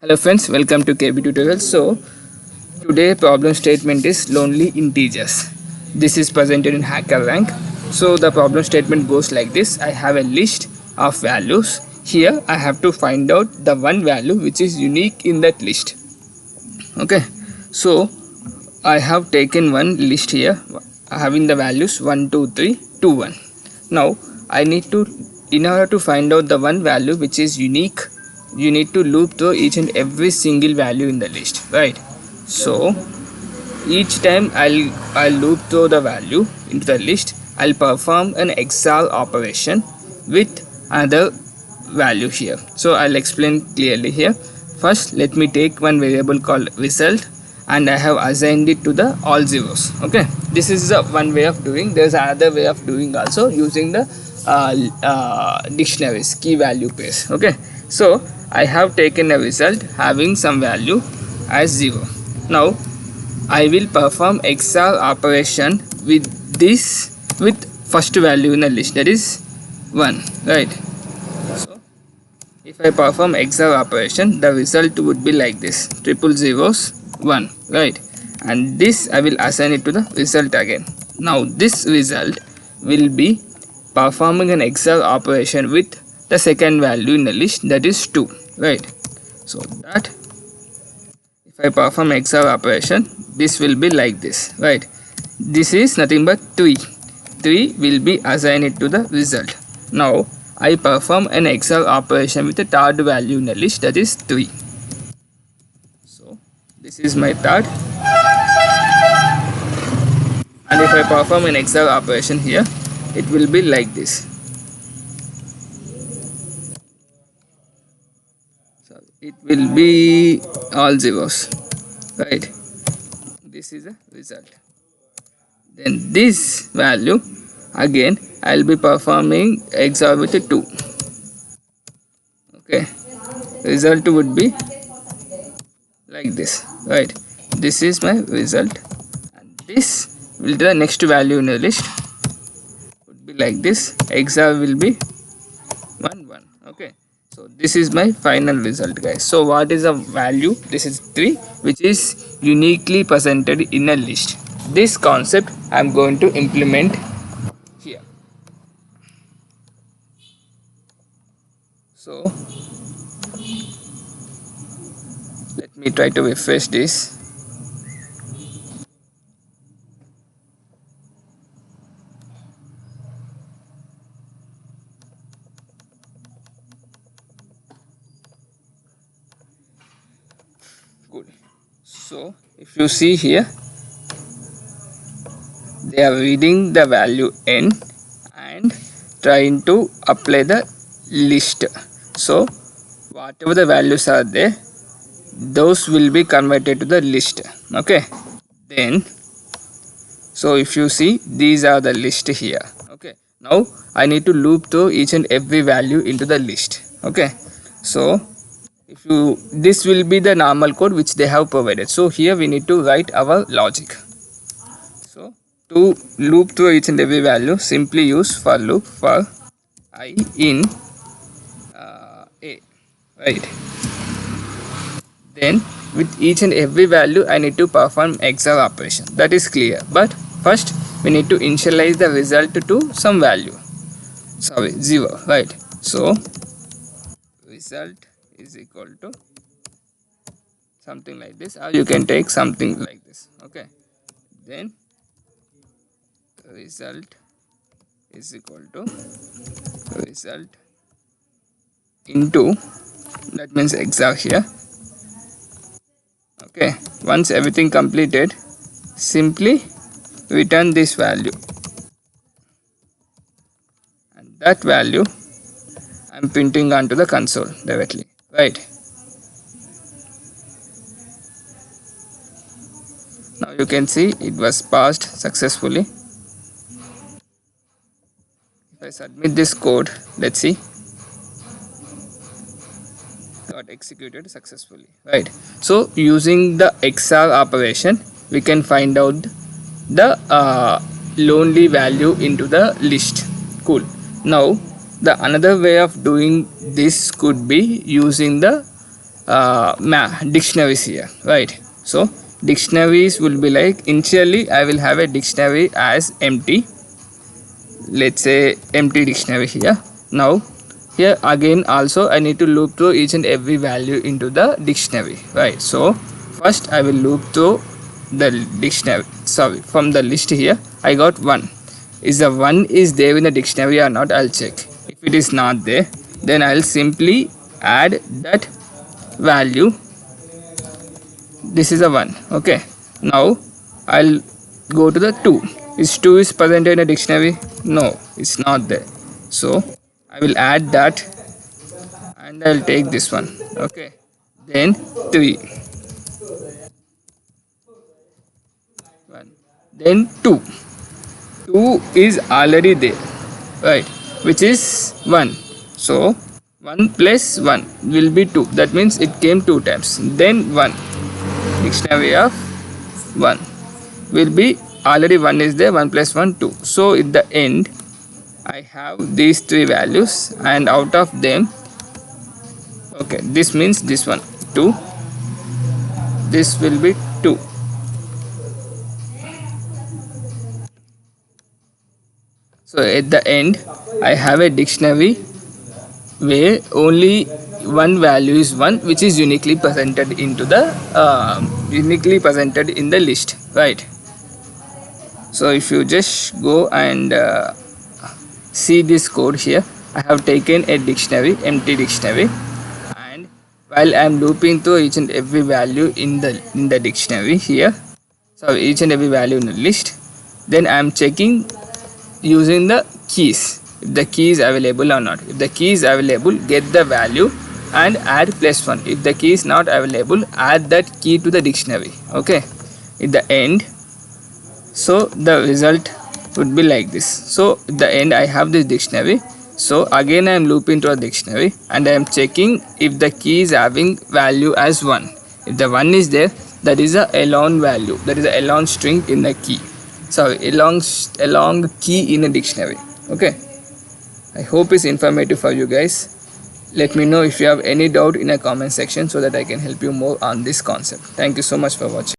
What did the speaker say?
Hello friends, welcome to KB tutorial. So today problem statement is lonely integers. This is presented in HackerRank. So the problem statement goes like this. I have a list of values. Here I have to find out the one value which is unique in that list. Okay. So I have taken one list here having the values 1, 2, 3, 2, 1. Now I need to, in order to find out the one value which is unique, you need to loop through each and every single value in the list, right? So each time I'll loop through the value into the list, I'll perform an XOR operation with another value here. So I'll explain clearly here. First let me take one variable called result and I have assigned it to the all zeros. Okay, this is the one way of doing. There's another way of doing also using the dictionaries, key value pairs. Okay, so I have taken a result having some value as 0. Now I will perform XOR operation with this, with first value in the list, that is 1, right? So if I perform XOR operation, the result would be like this: triple zeros 1, right? And this I will assign it to the result again. Now this result will be performing an XOR operation with the second value in the list, that is 2, right? So that if I perform XOR operation, this will be like this, right? This is nothing but 3 will be assigned it to the result. Now I perform an XOR operation with the third value in the list, that is 3. So this is my third, and if I perform an XOR operation here, it will be like this. So it will be all zeros, right? This is a result. Then this value again I'll be performing XOR with a 2. Okay, result would be like this, right? This is my result, and this will be the next value in the list, would be like this. XOR will be 1, 1. Okay, so this is my final result, guys. So what is the value? This is 3, which is uniquely presented in a list. This concept I'm going to implement here. So let me try to refresh this. Good. So if you see here, they are reading the value n and trying to apply the list. So whatever the values are there, those will be converted to the list. Okay, then so if you see, these are the list here. Okay, now I need to loop through each and every value into the list. Okay, so if you, this will be the normal code which they have provided. So here we need to write our logic. So to loop through each and every value, simply use for loop for I in a, right? Then with each and every value I need to perform XOR operation. That is clear. But first we need to initialize the result to some value. Sorry, 0, right? So result is equal to something like this, or you can take something like this. Okay, then result is equal to result into, that means XOR here. Okay, once everything completed, simply return this value, and that value I'm printing onto the console directly, right? Now you can see it was passed successfully. If I submit this code, let's see, got executed successfully, right? So using the XOR operation, we can find out the lonely value into the list. Cool. Now the another way of doing this could be using the dictionaries here, right? So dictionaries will be like, initially I will have a dictionary as empty, let's say empty dictionary here. Now here again also I need to loop through each and every value into the dictionary, right? So first I will loop through the dictionary, sorry, from the list here I got 1. Is the 1 is there in the dictionary or not? I'll check. If it is not there, then I'll simply add that value. This is a 1. Okay, now I'll go to the 2. Is 2 is present in a dictionary? No, it's not there. So I will add that and I'll take this one. Okay, then 3, 1, then 2. 2 is already there, right, which is 1. So 1 plus 1 will be 2. That means it came 2 times. Then 1, dictionary of 1 will be, already 1 is there, 1 plus 1 2. So at the end I have these 3 values, and out of them, okay, this means this one 2, this will be 2. So at the end I have a dictionary where only one value is 1, which is uniquely presented into the uniquely presented in the list, right? So if you just go and see this code here, I have taken a dictionary, empty dictionary, and while I am looping through each and every value in the dictionary here, so each and every value in the list, then I am checking using the keys, if the key is available or not. If the key is available, get the value and add +1. If the key is not available, add that key to the dictionary. Okay, at the end, so the result would be like this. So at the end I have this dictionary. So again I am looping to a dictionary and I am checking if the key is having value as 1. If the 1 is there, that is a alone value, that is a alone string in the key, sorry, along key in a dictionary. Okay, I hope it's informative for you guys. Let me know if you have any doubt in a comment section so that I can help you more on this concept. Thank you so much for watching.